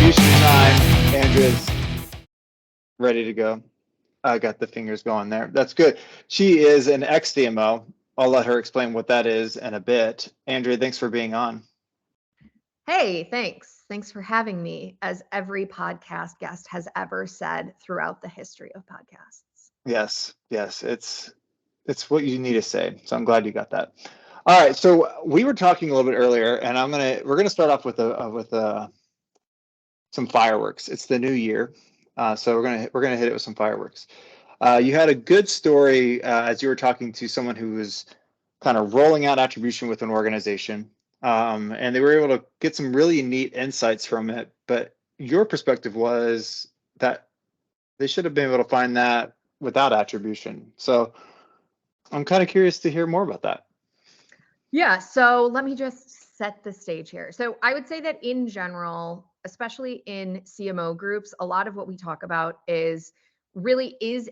Attribution time. Andrea's ready to go. I got the fingers going there. That's good. She is an ex-CMO. I'll let her explain what that is in a bit. Andrea, thanks for being on. Hey, thanks. Thanks for having me, as every podcast guest has ever said throughout the history of podcasts. Yes, it's what you need to say. So I'm glad you got that. All right, so we were talking a little bit earlier, and we're gonna start off with some fireworks. It's the new year, so we're gonna hit it with some fireworks. You had a good story as you were talking to someone who was kind of rolling out attribution with an organization, and they were able to get some really neat insights from it. But your perspective was that they should have been able to find that without attribution. So I'm kind of curious to hear more about that. Yeah, so let me just set the stage here. So I would say that in general, especially in CMO groups, a lot of what we talk about is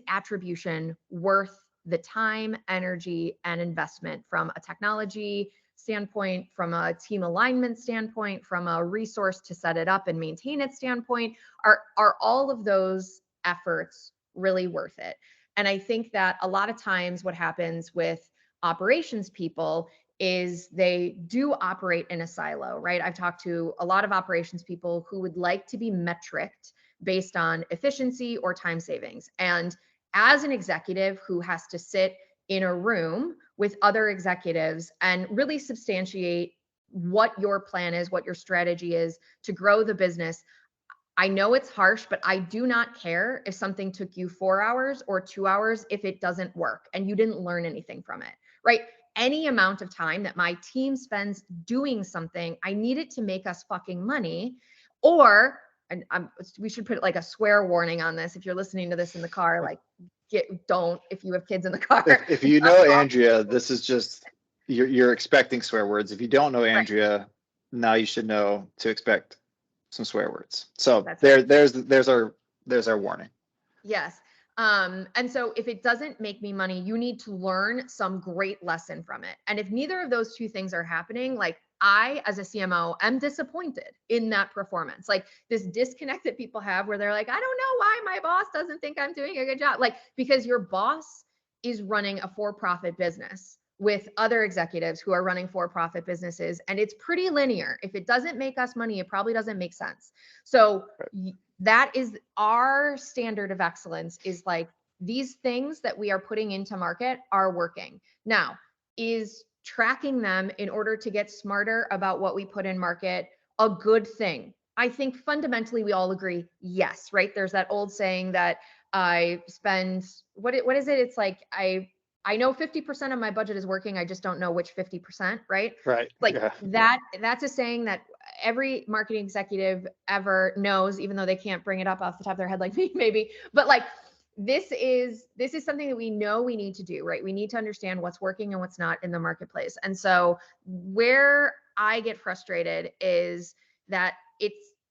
attribution worth the time, energy, and investment from a technology standpoint, from a team alignment standpoint, from a resource to set it up and maintain it standpoint? Are all of those efforts really worth it? And I think that a lot of times what happens with operations people is they do operate in a silo, right? I've talked to a lot of operations people who would like to be metriced based on efficiency or time savings. And as an executive who has to sit in a room with other executives and really substantiate what your plan is, what your strategy is to grow the business, I know it's harsh, but I do not care if something took you 4 hours or 2 hours if it doesn't work and you didn't learn anything from it, right? Any amount of time that my team spends doing something, I need it to make us fucking money. Or, and we should put like a swear warning on this. If you're listening to this in the car, like don't, if you have kids in the car. If you know Andrea, this is just, you're expecting swear words. If you don't know Andrea, right, now you should know to expect some swear words. So there's our warning. Yes. And so if it doesn't make me money, you need to learn some great lesson from it. And if neither of those two things are happening, like I, as a CMO, am disappointed in that performance. Like this disconnect that people have where they're like, I don't know why my boss doesn't think I'm doing a good job. Like, because your boss is running a for-profit business with other executives who are running for-profit businesses. And it's pretty linear. If it doesn't make us money, it probably doesn't make sense. So that is our standard of excellence, is like these things that we are putting into market are working. Now, is tracking them in order to get smarter about what we put in market a good thing? I think fundamentally we all agree, yes, right? There's that old saying that I spend, what is it? It's like, I know 50% of my budget is working. I just don't know which 50%, right? Right. Like that's a saying that every marketing executive ever knows, even though they can't bring it up off the top of their head like me, maybe. But like, this is something that we know we need to do, right? We need to understand what's working and what's not in the marketplace. And so where I get frustrated is that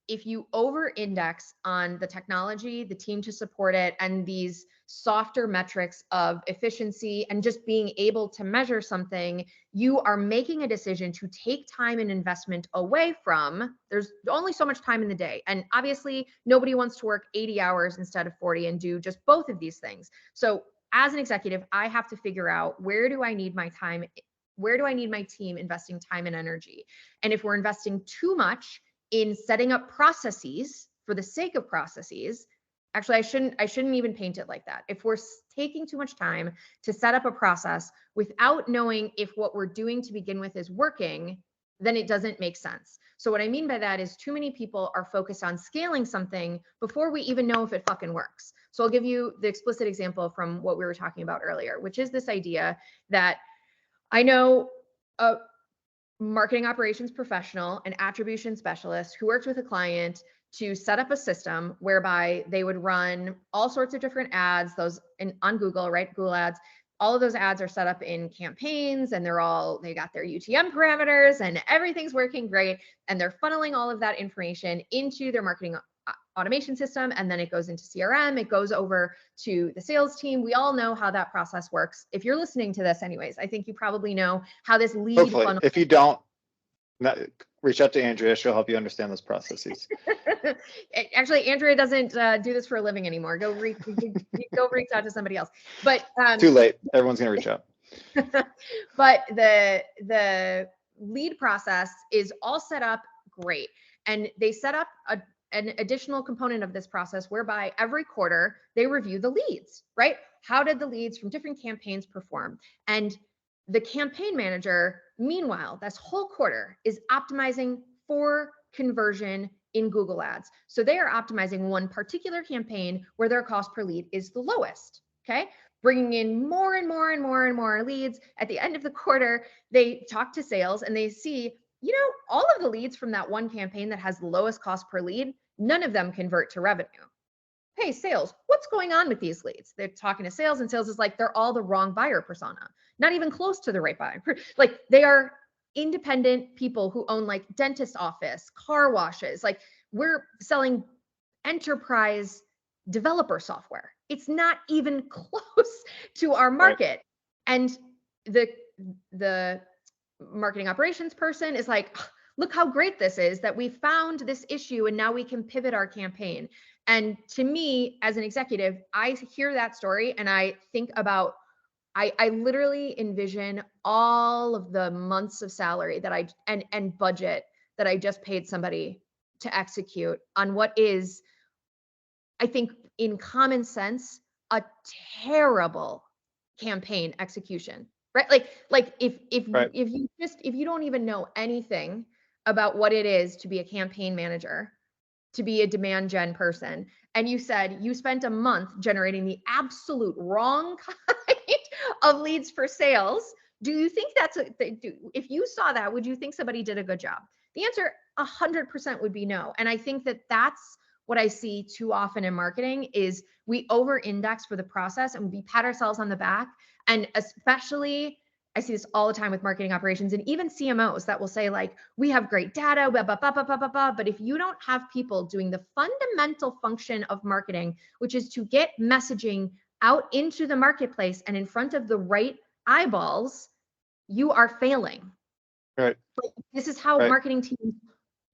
if you over-index on the technology, the team to support it, and these softer metrics of efficiency and just being able to measure something, you are making a decision to take time and investment away from, there's only so much time in the day. And obviously nobody wants to work 80 hours instead of 40 and do just both of these things. So as an executive, I have to figure out, where do I need my time? Where do I need my team investing time and energy? And if we're investing too much in setting up processes for the sake of processes, actually, I shouldn't even paint it like that. If we're taking too much time to set up a process without knowing if what we're doing to begin with is working, then it doesn't make sense. So what I mean by that is too many people are focused on scaling something before we even know if it fucking works. So I'll give you the explicit example from what we were talking about earlier, which is this idea that I know a marketing operations professional, an attribution specialist who worked with a client to set up a system whereby they would run all sorts of different ads, on Google, right? Google ads. All of those ads are set up in campaigns, and they got their UTM parameters, and everything's working great. And they're funneling all of that information into their marketing automation system, and then it goes into CRM, it goes over to the sales team. We all know how that process works. If you're listening to this anyways, I think you probably know how this lead funnel. If you don't, Reach out to Andrea. She'll help you understand those processes. Actually, Andrea doesn't do this for a living anymore. Go reach out to somebody else. But too late. Everyone's going to reach out. But the lead process is all set up great. And they set up an additional component of this process whereby every quarter they review the leads, right? How did the leads from different campaigns perform? And the campaign manager, meanwhile, this whole quarter is optimizing for conversion in Google Ads. So they are optimizing one particular campaign where their cost per lead is the lowest, okay? Bringing in more and more and more and more leads. At the end of the quarter, they talk to sales and they see, you know, all of the leads from that one campaign that has the lowest cost per lead, none of them convert to revenue. Hey, sales, what's going on with these leads? They're talking to sales and sales is like, they're all the wrong buyer persona, not even close to the right buyer. Like they are independent people who own like dentist office, car washes. Like we're selling enterprise developer software. It's not even close to our market. Right. And the marketing operations person is like, look how great this is that we found this issue and now we can pivot our campaign. And to me, as an executive, I hear that story and I think about, I literally envision all of the months of salary that and budget that I just paid somebody to execute on what is, I think in common sense, a terrible campaign execution, right? Like if you don't even know anything about what it is to be a campaign manager, to be a demand gen person, and you said you spent a month generating the absolute wrong kind of leads for sales, do you think if you saw that, would you think somebody did a good job? The answer 100% would be no. And I think that that's what I see too often in marketing is we over-index for the process and we pat ourselves on the back. And especially, I see this all the time with marketing operations and even CMOs that will say like, we have great data, blah, blah, blah, blah, blah, blah, blah. But if you don't have people doing the fundamental function of marketing, which is to get messaging out into the marketplace and in front of the right eyeballs, you are failing. Right. This is how marketing teams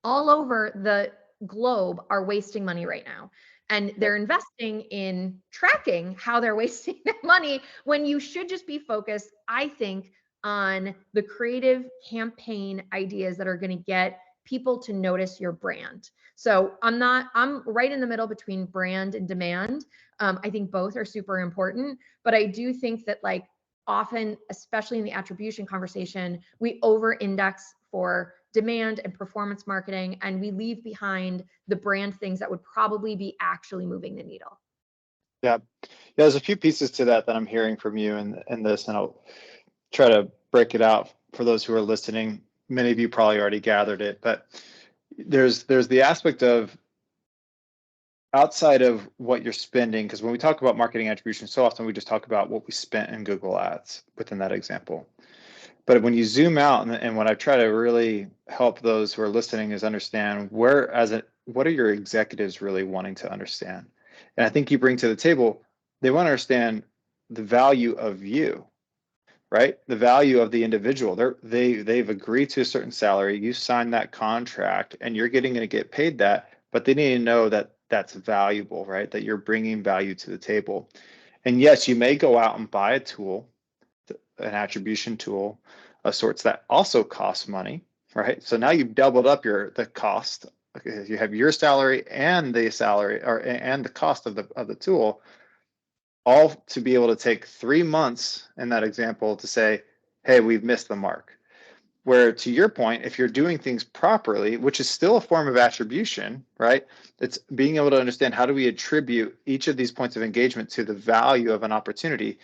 all over the globe are wasting money right now. And they're investing in tracking how they're wasting their money when you should just be focused, I think, on the creative campaign ideas that are going to get people to notice your brand. So I'm right in the middle between brand and demand. I think both are super important, but I do think that like often, especially in the attribution conversation, we over-index for demand and performance marketing, and we leave behind the brand things that would probably be actually moving the needle. Yeah, there's a few pieces to that I'm hearing from you in this, and I'll try to break it out for those who are listening. Many of you probably already gathered it, but there's the aspect of outside of what you're spending, because when we talk about marketing attribution, so often we just talk about what we spent in Google Ads within that example. But when you zoom out, and what I try to really help those who are listening is understand what are your executives really wanting to understand? And I think you bring to the table, they want to understand the value of you, right? The value of the individual. They've agreed to a certain salary, you signed that contract, and you're going to get paid that, but they need to know that that's valuable, right? That you're bringing value to the table. And yes, you may go out and buy a tool, an attribution tool of sorts that also costs money, right? So now you've doubled up the cost. Okay, you have your salary and the salary and the cost of the tool, all to be able to take 3 months in that example to say, hey, we've missed the mark. Where to your point, if you're doing things properly, which is still a form of attribution, right? It's being able to understand how do we attribute each of these points of engagement to the value of an opportunity.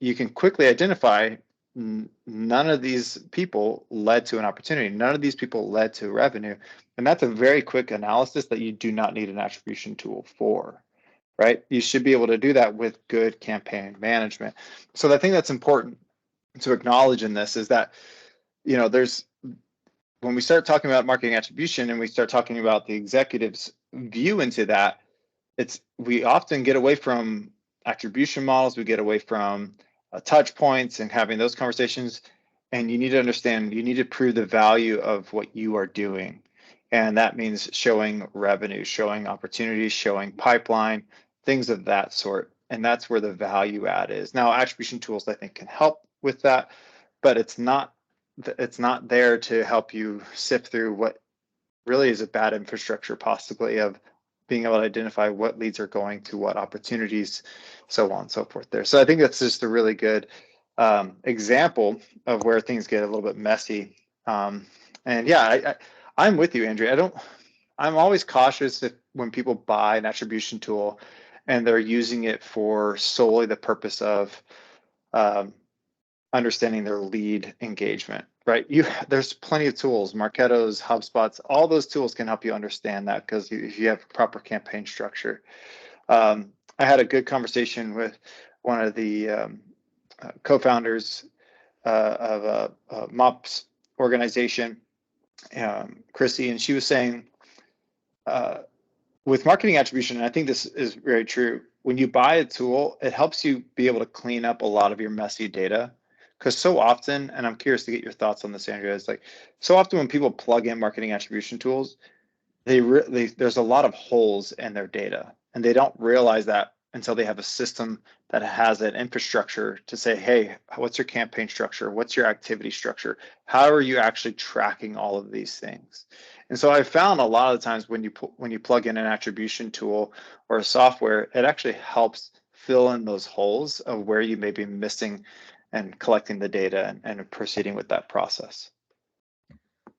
You can quickly identify none of these people led to an opportunity. None of these people led to revenue. And that's a very quick analysis that you do not need an attribution tool for, right? You should be able to do that with good campaign management. So the thing that's important to acknowledge in this is that, when we start talking about marketing attribution and we start talking about the executive's view into that, we often get away from attribution models, we get away from touch points and having those conversations, and you need to understand, you need to prove the value of what you are doing. And that means showing revenue, showing opportunities, showing pipeline, things of that sort. And that's where the value add is. Now, attribution tools, I think, can help with that, but it's not there to help you sift through what really is a bad infrastructure, possibly, of being able to identify what leads are going to what opportunities, so on and so forth there. So I think that's just a really good example of where things get a little bit messy. And yeah, I'm with you, Andrea. I'm always cautious when people buy an attribution tool and they're using it for solely the purpose of understanding their lead engagement, right? There's plenty of tools, Marketo's, HubSpot's, all those tools can help you understand that, because if you have proper campaign structure. I had a good conversation with one of the co-founders of a MOPs organization, Chrissy, and she was saying, with marketing attribution, and I think this is very true, when you buy a tool, it helps you be able to clean up a lot of your messy data. Because so often, and I'm curious to get your thoughts on this, Andrea, is like, so often when people plug in marketing attribution tools, there's a lot of holes in their data, and they don't realize that until they have a system that has an infrastructure to say, hey, what's your campaign structure? What's your activity structure? How are you actually tracking all of these things? And so I found a lot of the times when you plug in an attribution tool or a software, it actually helps fill in those holes of where you may be missing and collecting the data and proceeding with that process.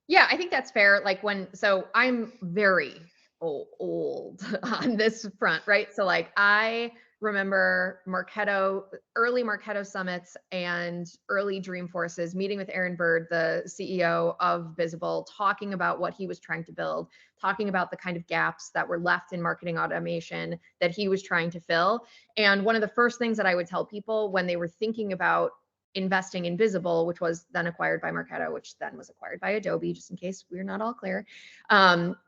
Yeah, I think that's fair. Like so I'm very old on this front, right? So like I remember early Marketo summits and early Dreamforces, meeting with Aaron Bird, the CEO of Visible, talking about what he was trying to build, talking about the kind of gaps that were left in marketing automation that he was trying to fill. And one of the first things that I would tell people when they were thinking about investing in Visible, which was then acquired by Marketo, which then was acquired by Adobe, just in case we're not all clear,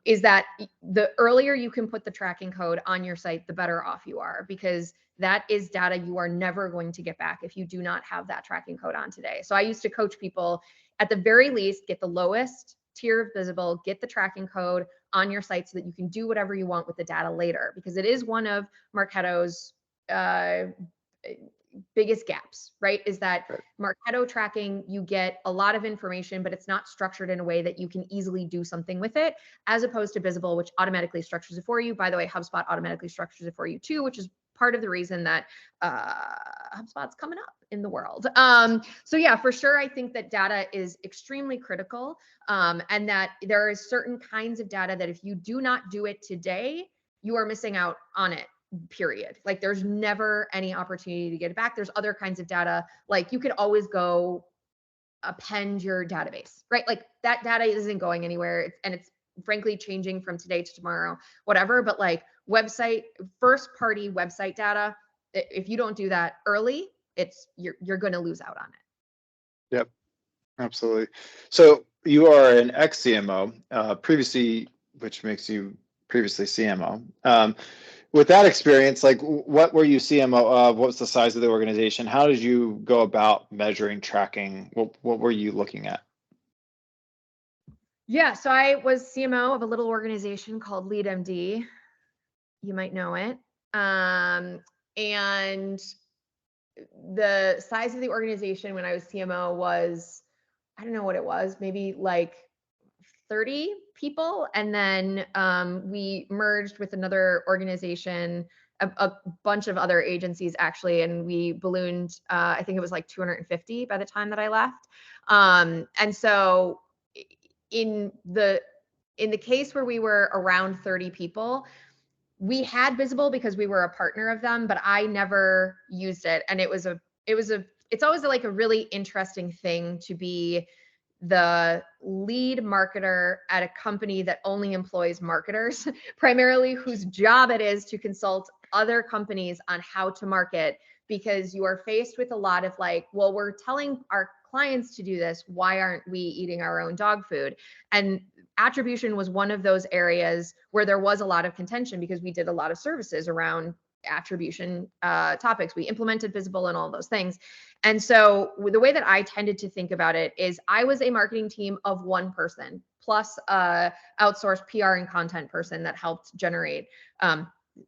is that the earlier you can put the tracking code on your site, the better off you are, because that is data you are never going to get back if you do not have that tracking code on today. So I used to coach people, at the very least, get the lowest tier of Visible, get the tracking code on your site so that you can do whatever you want with the data later, because it is one of Marketo's biggest gaps, right? Is that Marketo tracking, you get a lot of information, but it's not structured in a way that you can easily do something with it, as opposed to Visible, which automatically structures it for you. By the way, HubSpot automatically structures it for you too, which is part of the reason that HubSpot's coming up in the world. So yeah, for sure, I think that data is extremely critical, and that there is certain kinds of data that if you do not do it today, you are missing out on it. Period. Like there's never any opportunity to get it back. There's other kinds of data, like you could always go append your database, right? Like that data isn't going anywhere, and it's frankly changing from today to tomorrow, whatever. But like first party website data, if you don't do that early, you're going to lose out on it. Yep, absolutely. So you are an ex-CMO, previously, which makes you previously CMO. With that experience, like what were you CMO of? What was the size of the organization? How did you go about measuring, tracking? What were you looking at? Yeah, so I was CMO of a little organization called LeadMD. You might know it. And the size of the organization when I was CMO was, I don't know what it was, maybe like 30 people. And then we merged with another organization, a bunch of other agencies actually, and we ballooned, I think it was like 250 by the time that I left. And so in the case where we were around 30 people, we had Visible because we were a partner of them, but I never used it. And it's always like a really interesting thing to be the lead marketer at a company that only employs marketers, primarily, whose job it is to consult other companies on how to market, because you are faced with a lot of like, well, we're telling our clients to do this, why aren't we eating our own dog food? And attribution was one of those areas where there was a lot of contention, because we did a lot of services around attribution topics. We implemented visible and all those things. And so the way that I tended to think about it is I was a marketing team of one person plus outsourced PR and content person that helped generate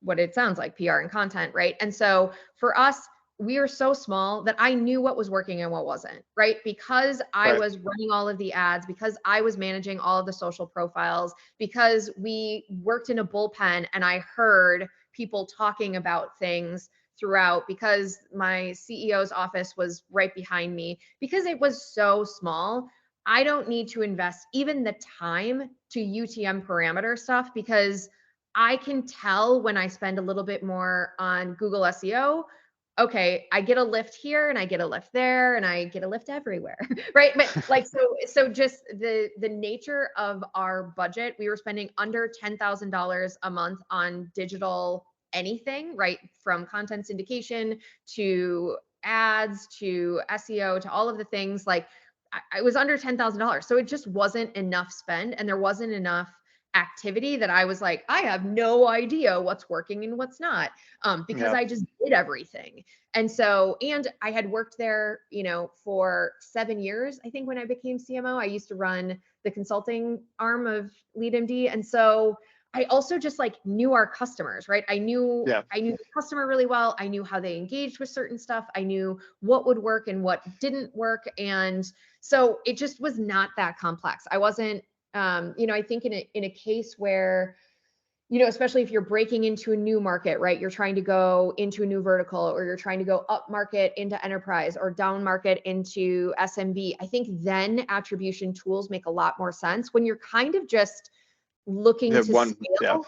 what it sounds like, PR and content, right? And so for us, we are so small that I knew what was working and what wasn't, right? Because I Right. was running all of the ads, because I was managing all of the social profiles, because we worked in a bullpen and I heard people talking about things throughout, because my CEO's office was right behind me, because it was so small. I don't need to invest even the time to UTM parameter stuff, because I can tell when I spend a little bit more on Google SEO, okay, I get a lift here and I get a lift there and I get a lift everywhere, right? But like, so just the nature of our budget, we were spending under $10,000 a month on digital anything, right? From content syndication to ads to SEO to all of the things. Like, I was under $10,000. So it just wasn't enough spend, and there wasn't enough activity that I was like, I have no idea what's working and what's not, because Yeah. I just did everything. And so, and I had worked there, for 7 years. I think when I became CMO, I used to run the consulting arm of LeadMD. And so I also just like knew our customers, right? I knew Yeah. the customer really well. I knew how they engaged with certain stuff. I knew what would work and what didn't work. And so it just was not that complex. I wasn't, I think in a case where, especially if you're breaking into a new market, right? You're trying to go into a new vertical, or you're trying to go up market into enterprise or down market into SMB. I think then attribution tools make a lot more sense. When you're kind of just looking to Yeah. scale,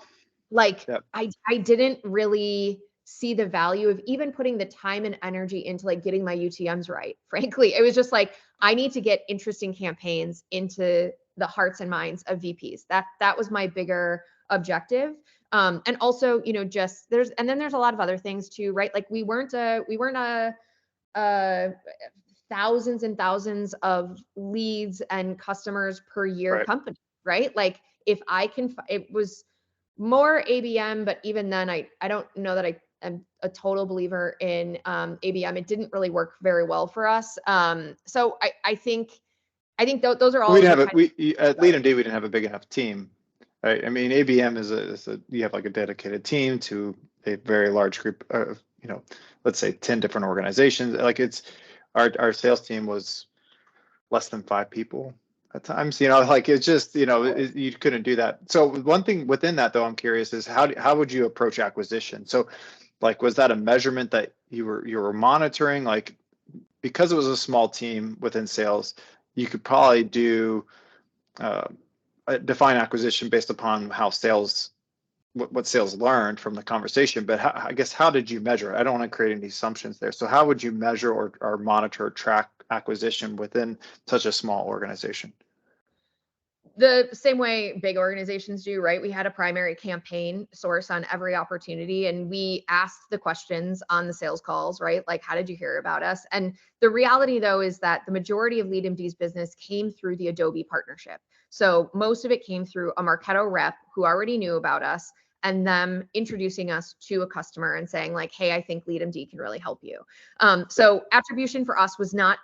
like Yeah. I didn't really see the value of even putting the time and energy into like getting my UTMs right. Frankly, it was just like, I need to get interesting campaigns into the hearts and minds of VPs. That was my bigger objective. And also, just there's a lot of other things too, right? Like we weren't a thousands and thousands of leads and customers per year Right. company, right? Like if I can, it was more ABM, but even then, I don't know that I am a total believer in ABM. It didn't really work very well for us. So I think those are all We of the didn't have kind at of, LeadMD, we didn't have a big enough team. Right. I mean, ABM is you have like a dedicated team to a very large group of, let's say 10 different organizations. Like our sales team was less than 5 people at times, like it's just, you couldn't do that. So one thing within that though, I'm curious is how would you approach acquisition? So like, was that a measurement that you were monitoring? Like, because it was a small team within sales, you could probably do define acquisition based upon how sales, what sales learned from the conversation. But I guess, how did you measure it? I don't want to create any assumptions there. So how would you measure or monitor, track acquisition within such a small organization? the same way big organizations do, right? We had a primary campaign source on every opportunity, and we asked the questions on the sales calls, right? Like, how did you hear about us? And the reality though is that the majority of LeadMD's business came through the Adobe partnership. So most of it came through a Marketo rep who already knew about us, and them introducing us to a customer and saying like, hey, I think LeadMD can really help you. So attribution for us was not,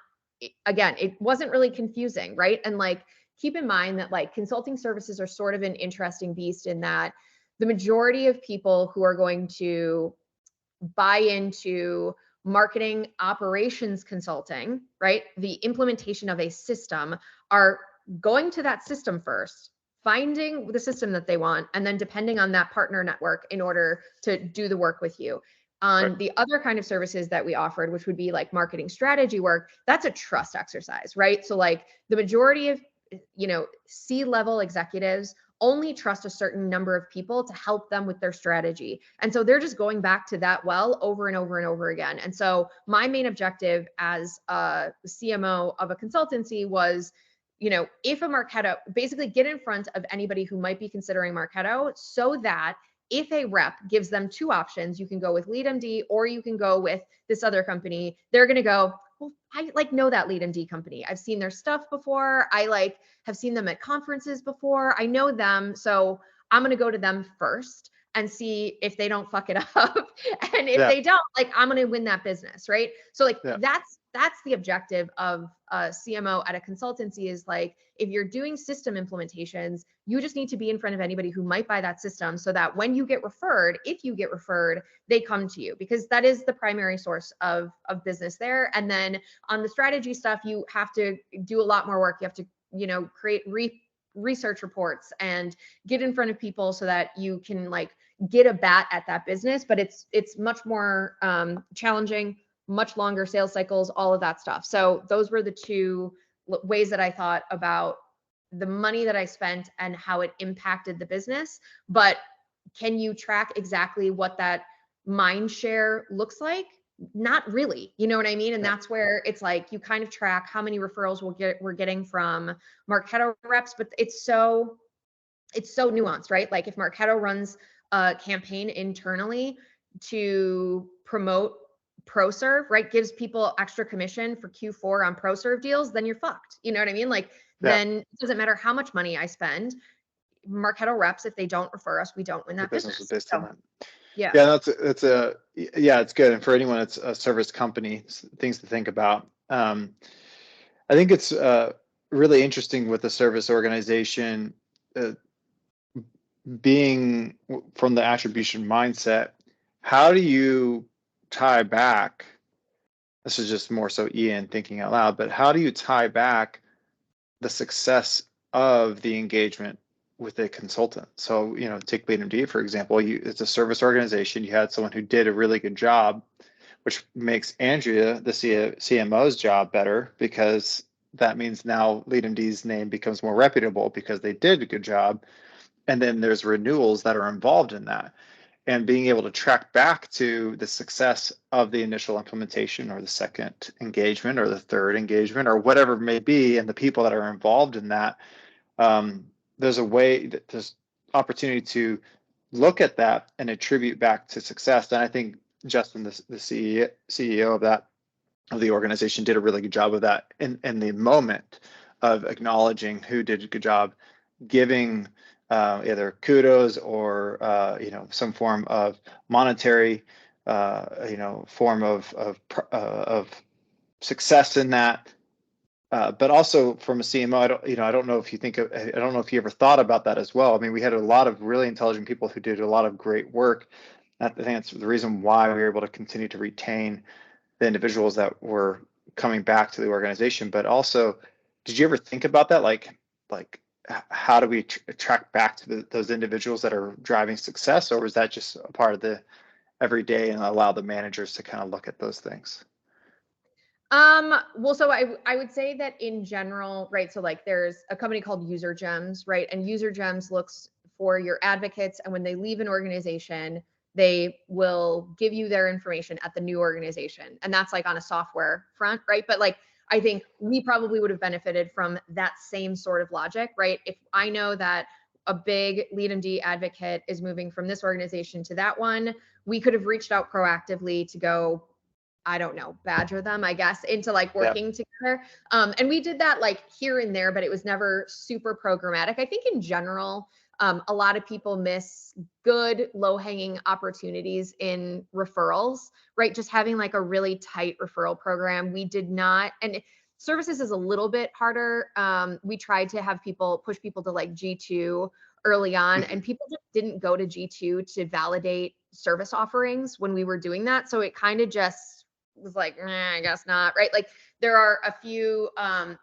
again, it wasn't really confusing, right? And like, keep in mind that like consulting services are sort of an interesting beast in that the majority of people who are going to buy into marketing operations consulting, right? The implementation of a system, are going to that system first, finding the system that they want, and then depending on that partner network in order to do the work with you. On the other kind of services that we offered, which would be like marketing strategy work, that's a trust exercise, right? So like the majority of C-level executives only trust a certain number of people to help them with their strategy. And so they're just going back to that well over and over and over again. And so my main objective as a CMO of a consultancy was, if a Marketo, basically get in front of anybody who might be considering Marketo, so that if a rep gives them 2 options, you can go with LeadMD or you can go with this other company, they're going to go, well, I like know that LeadMD company. I've seen their stuff before. I like have seen them at conferences before. I know them. So I'm going to go to them first. and see if they don't fuck it up. And if they don't, like, I'm going to win that business. Right. So like, that's the objective of a CMO at a consultancy, is like, if you're doing system implementations, you just need to be in front of anybody who might buy that system, so that when you get referred, if you get referred, they come to you, because that is the primary source of business there. And then on the strategy stuff, you have to do a lot more work. You have to, you know, create research reports and get in front of people so that you can like get a bat at that business. But it's much more challenging, much longer sales cycles, all of that stuff. So those were the two ways that I thought about the money that I spent and how it impacted the business. But can you track exactly what that mind share looks like? Not really, you know what I mean? And that's where it's like, you kind of track how many referrals we're getting from Marketo reps, but it's so nuanced, right? Like if Marketo runs a campaign internally to promote ProServe, right, gives people extra commission for Q4 on ProServe deals, then you're fucked. You know what I mean? Like, then it doesn't matter how much money I spend. Marketo reps, if they don't refer us, we don't win that business. Is based on that. Yeah. It's good. And for anyone that's a service company, things to think about. I think it's really interesting with the service organization being from the attribution mindset. How do you tie back? This is just more so Ian thinking out loud, but how do you tie back the success of the engagement with a consultant? So, you know, take LeadMD, for example. It's a service organization. You had someone who did a really good job, which makes Andrea, the CMO's job, better, because that means now LeadMD's name becomes more reputable because they did a good job. And then there's renewals that are involved in that. And being able to track back to the success of the initial implementation, or the second engagement, or the third engagement, or whatever it may be, and the people that are involved in that, there's a way that there's opportunity to look at that and attribute back to success. And I think Justin, the CEO of the organization, did a really good job of that in the moment of acknowledging who did a good job, giving either kudos or some form of monetary form of success in that. But also from a CMO, I don't know if you ever thought about that as well. I mean, we had a lot of really intelligent people who did a lot of great work. I think that's the reason why we were able to continue to retain the individuals that were coming back to the organization. But also, did you ever think about that? Like how do we track back to those individuals that are driving success, or was that just a part of the everyday and allow the managers to kind of look at those things? Well, so I would say that in general, right? So like there's a company called User Gems, right? And User Gems looks for your advocates, and when they leave an organization, they will give you their information at the new organization. And that's like on a software front, right? But like, I think we probably would have benefited from that same sort of logic, right? If I know that a big LeadMD advocate is moving from this organization to that one, we could have reached out proactively to go, I don't know, badger them, I guess, into like working together. And we did that like here and there, but it was never super programmatic. I think in general, a lot of people miss good low-hanging opportunities in referrals, right? Just having like a really tight referral program. We did not, and services is a little bit harder. We tried to have push people to like G2 early on, and people just didn't go to G2 to validate service offerings when we were doing that. So it kind of just was like, I guess not, right? Like there are a few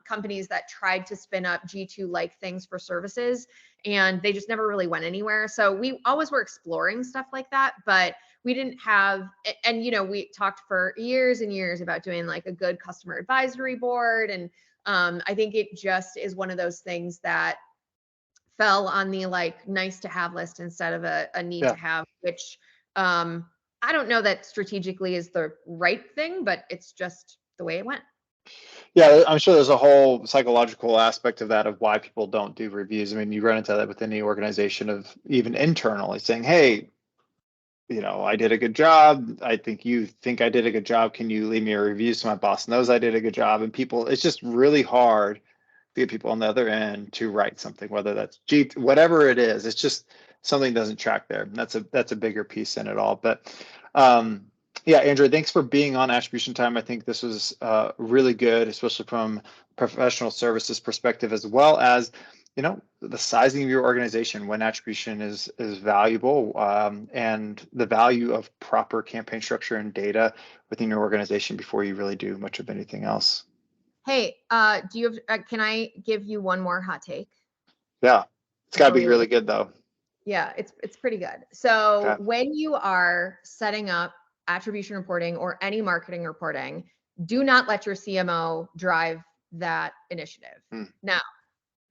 companies that tried to spin up G2-like things for services, and they just never really went anywhere. So we always were exploring stuff like that, but we didn't have, and we talked for years and years about doing like a good customer advisory board. And I think it just is one of those things that fell on the like nice to have list instead of a need to have, which I don't know that strategically is the right thing, but it's just the way it went. Yeah, I'm sure there's a whole psychological aspect of that, of why people don't do reviews. I mean, you run into that with any organization, of even internally saying, hey, I did a good job. I think you think I did a good job. Can you leave me a review so my boss knows I did a good job? And it's just really hard to get people on the other end to write something, whether that's whatever it is. It's just something doesn't track there. That's a bigger piece in it all. But yeah, Andrea, thanks for being on Attribution Time. I think this was really good, especially from professional services perspective, as well as the sizing of your organization when attribution is valuable, and the value of proper campaign structure and data within your organization before you really do much of anything else. Hey, do you have, can I give you one more hot take? Yeah, it's got to be really good though. Yeah, it's pretty good. So Okay. when you are setting up attribution reporting or any marketing reporting, do not let your CMO drive that initiative. Now,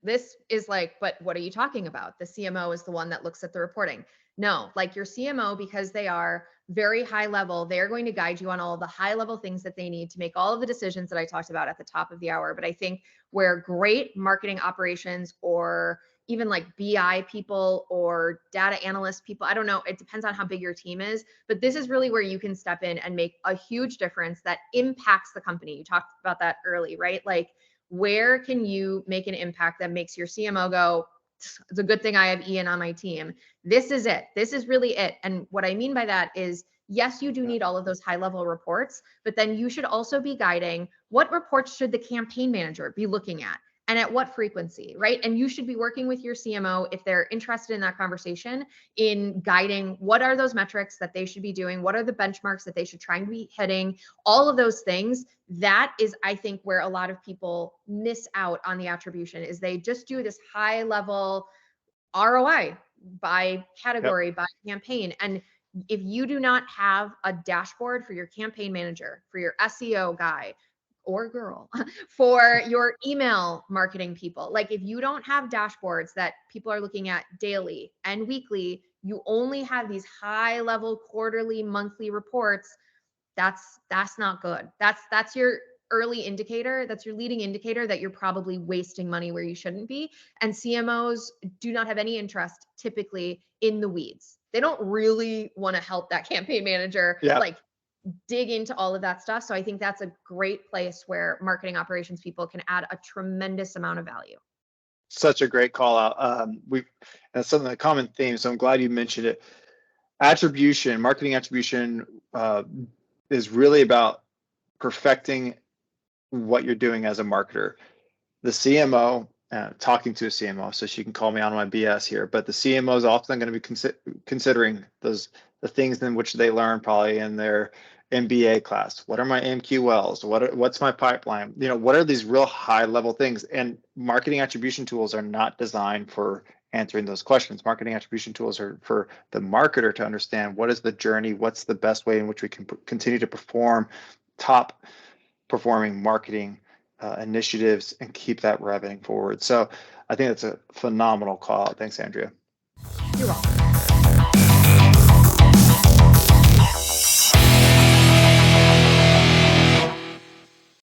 this is like, but what are you talking about? The CMO is the one that looks at the reporting. No, like your CMO, because they are very high level, they're going to guide you on all of the high level things that they need to make all of the decisions that I talked about at the top of the hour. But I think where great marketing operations or even like BI people or data analyst people, I don't know, it depends on how big your team is, but this is really where you can step in and make a huge difference that impacts the company. You talked about that early, right? Like, where can you make an impact that makes your CMO go, it's a good thing I have Ian on my team. This is it. This is really it. And what I mean by that is, yes, you do need all of those high level reports, but then you should also be guiding what reports should the campaign manager be looking at and at what frequency, right? And you should be working with your CMO if they're interested in that conversation in guiding what are those metrics that they should be doing, what are the benchmarks that they should try and be hitting, all of those things. That is, I think, where a lot of people miss out on the attribution is they just do this high level ROI by category, by campaign. And if you do not have a dashboard for your campaign manager, for your SEO guy or girl, for your email marketing people, like if you don't have dashboards that people are looking at daily and weekly, you only have these high level quarterly, monthly reports. That's not good. That's your early indicator. That's your leading indicator that you're probably wasting money where you shouldn't be. And CMOs do not have any interest typically in the weeds. They don't really want to help that campaign manager like dig into all of that stuff. So I think that's a great place where marketing operations people can add a tremendous amount of value. Such a great call out. That's something, a common theme. So I'm glad you mentioned it. Attribution, marketing attribution, is really about perfecting what you're doing as a marketer. The CMO, talking to a CMO, so she can call me on my BS here, but the CMO is often going to be considering the things in which they learn probably in their MBA class. What are my MQLs? What's my pipeline? What are these real high level things? And marketing attribution tools are not designed for answering those questions. Marketing attribution tools are for the marketer to understand what is the journey, what's the best way in which we can continue to perform top performing marketing initiatives and keep that revving forward. So I think that's a phenomenal call. Thanks, Andrea. You're welcome.